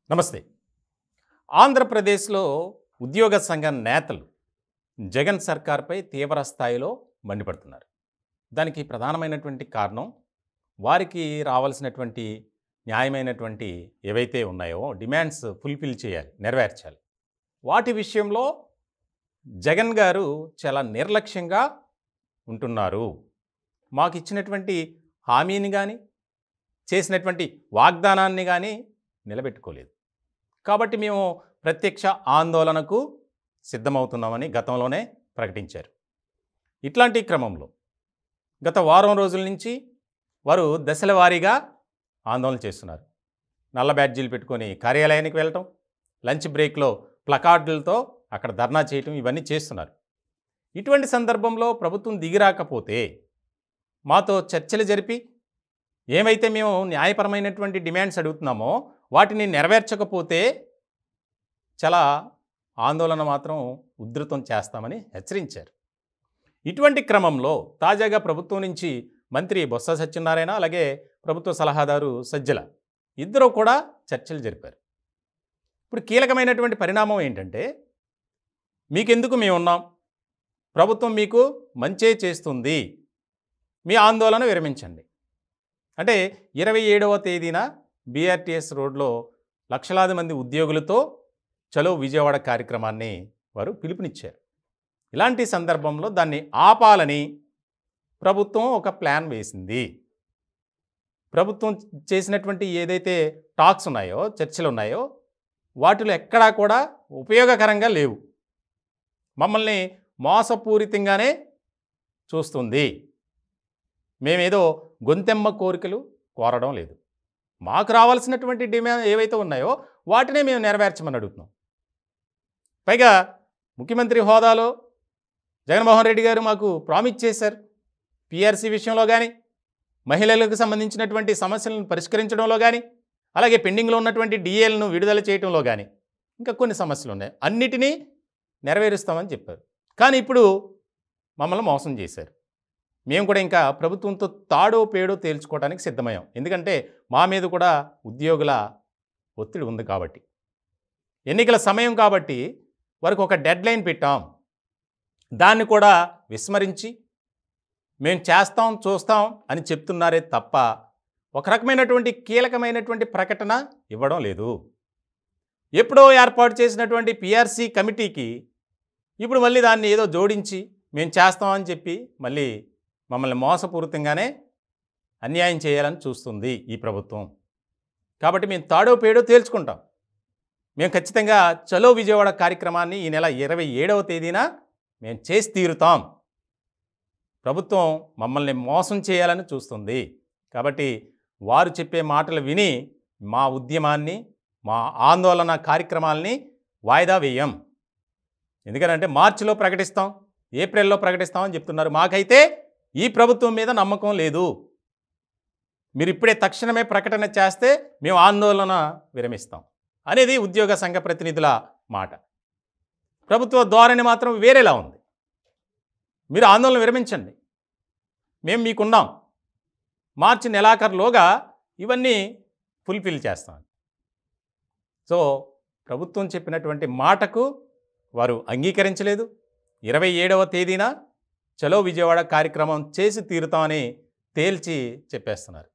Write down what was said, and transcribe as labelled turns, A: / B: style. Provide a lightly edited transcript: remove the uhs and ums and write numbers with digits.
A: నమస్తే. ఆంధ్రప్రదేశ్లో ఉద్యోగ సంఘ నేతలు జగన్ సర్కార్పై తీవ్ర స్థాయిలో మండిపడుతున్నారు. దానికి ప్రధానమైనటువంటి కారణం వారికి రావాల్సినటువంటి న్యాయమైనటువంటి ఏవైతే ఉన్నాయో డిమాండ్స్ ఫుల్ఫిల్ చేయాలి, నెరవేర్చాలి. వాటి విషయంలో జగన్ గారు చాలా నిర్లక్ష్యంగా ఉంటున్నారు. మాకు ఇచ్చినటువంటి హామీని కానీ చేసినటువంటి వాగ్దానాన్ని కానీ నిలబెట్టుకోలేదు. కాబట్టి మేము ప్రత్యక్ష ఆందోళనకు సిద్ధమవుతున్నామని గతంలోనే ప్రకటించారు. ఇట్లాంటి క్రమంలో గత వారం రోజుల నుంచి వారు దశల వారీగా ఆందోళన చేస్తున్నారు. నల్ల బ్యాడ్జీలు పెట్టుకొని కార్యాలయానికి వెళ్ళటం, లంచ్ బ్రేక్లో ప్లకార్డులతో అక్కడ ధర్నా చేయటం, ఇవన్నీ చేస్తున్నారు. ఇటువంటి సందర్భంలో ప్రభుత్వం దిగిరాకపోతే మాతో చర్చలు జరిపి ఏమైతే మేము న్యాయపరమైనటువంటి డిమాండ్స్ అడుగుతున్నామో వాటిని నెరవేర్చకపోతే చాలా ఆందోళన మాత్రం ఉధృతం చేస్తామని హెచ్చరించారు. ఇటువంటి క్రమంలో తాజాగా ప్రభుత్వం నుంచి మంత్రి బొత్స సత్యనారాయణ అలాగే ప్రభుత్వ సలహాదారు సజ్జల ఇద్దరూ కూడా చర్చలు జరిపారు. ఇప్పుడు కీలకమైనటువంటి పరిణామం ఏంటంటే, మీకెందుకు మేము ఉన్నాం, ప్రభుత్వం మీకు మంచే చేస్తుంది, మీ ఆందోళన విరమించండి. అంటే 27వ తేదీన బీఆర్టీఎస్ రోడ్లో లక్షలాది మంది ఉద్యోగులతో చలో విజయవాడ కార్యక్రమాన్ని వారు పిలుపునిచ్చారు. ఇలాంటి సందర్భంలో దాన్ని ఆపాలని ప్రభుత్వం ఒక ప్లాన్ వేసింది. ప్రభుత్వం చేసినటువంటి ఏదైతే టాక్స్ ఉన్నాయో, చర్చలు ఉన్నాయో వాటిలో ఎక్కడా కూడా ఉపయోగకరంగా లేవు. మమ్మల్ని మోసపూరితంగానే చూస్తుంది. మేమేదో గొంతెమ్మ కోరికలు కోరడం లేదు. మాకు రావాల్సినటువంటి డిమాండ్ ఏవైతే ఉన్నాయో వాటినే మేము నెరవేర్చమని అడుగుతున్నాం. పైగా ముఖ్యమంత్రి హోదాలో జగన్మోహన్ రెడ్డి గారు మాకు ప్రామిస్ చేశారు. పీఆర్సీ విషయంలో కానీ, మహిళలకు సంబంధించినటువంటి సమస్యలను పరిష్కరించడంలో కానీ, అలాగే పెండింగ్లో ఉన్నటువంటి డిఏలను విడుదల చేయడంలో కానీ ఇంకా కొన్ని సమస్యలు ఉన్నాయి, అన్నిటినీ నెరవేరుస్తామని చెప్పారు. కానీ ఇప్పుడు మమ్మల్ని మోసం చేశారు. మేము కూడా ఇంకా ప్రభుత్వంతో తాడో పేడో తేల్చుకోవడానికి సిద్ధమయ్యాం. ఎందుకంటే మా మీద కూడా ఉద్యోగుల ఒత్తిడి ఉంది కాబట్టి, ఎన్నికల సమయం కాబట్టి వారికి ఒక డెడ్ లైన్ పెట్టాం. దాన్ని కూడా విస్మరించి మేము చేస్తాం చూస్తాం అని చెప్తున్నారే తప్ప ఒక రకమైనటువంటి కీలకమైనటువంటి ప్రకటన ఇవ్వడం లేదు. ఎప్పుడో ఏర్పాటు చేసినటువంటి పీఆర్సీ కమిటీకి ఇప్పుడు మళ్ళీ దాన్ని ఏదో జోడించి మేము చేస్తామని చెప్పి మళ్ళీ మమ్మల్ని మోసపూరితంగానే అన్యాయం చేయాలని చూస్తుంది ఈ ప్రభుత్వం. కాబట్టి మేము తాడో పేడో తేల్చుకుంటాం. మేము ఖచ్చితంగా చలో విజయవాడ కార్యక్రమాన్ని ఈ నెల 27వ తేదీన మేము చేసి తీరుతాం. ప్రభుత్వం మమ్మల్ని మోసం చేయాలని చూస్తుంది. కాబట్టి వారు చెప్పే మాటలు విని మా ఉద్యమాన్ని, మా ఆందోళన కార్యక్రమాలని వాయిదా వేయం. ఎందుకంటే మార్చిలో ప్రకటిస్తాం, ఏప్రిల్లో ప్రకటిస్తామని చెప్తున్నారు. మాకైతే ఈ ప్రభుత్వం మీద నమ్మకం లేదు. మీరు ఇప్పుడే తక్షణమే ప్రకటన చేస్తే మేము ఆందోళన విరమిస్తాం అనేది ఉద్యోగ సంఘ ప్రతినిధుల మాట. ప్రభుత్వ ధోరణి మాత్రం వేరేలా ఉంది. మీరు ఆందోళన విరమించండి, మేము మీకున్నాం, మార్చి నెలాఖరులోగా ఇవన్నీ ఫుల్ఫిల్ చేస్తాం. సో ప్రభుత్వం చెప్పినటువంటి మాటకు వారు అంగీకరించలేదు. 27వ తేదీన చలో విజయవాడ కార్యక్రమం చేసి తీరుతామని తేల్చి చెప్పేస్తున్నారు.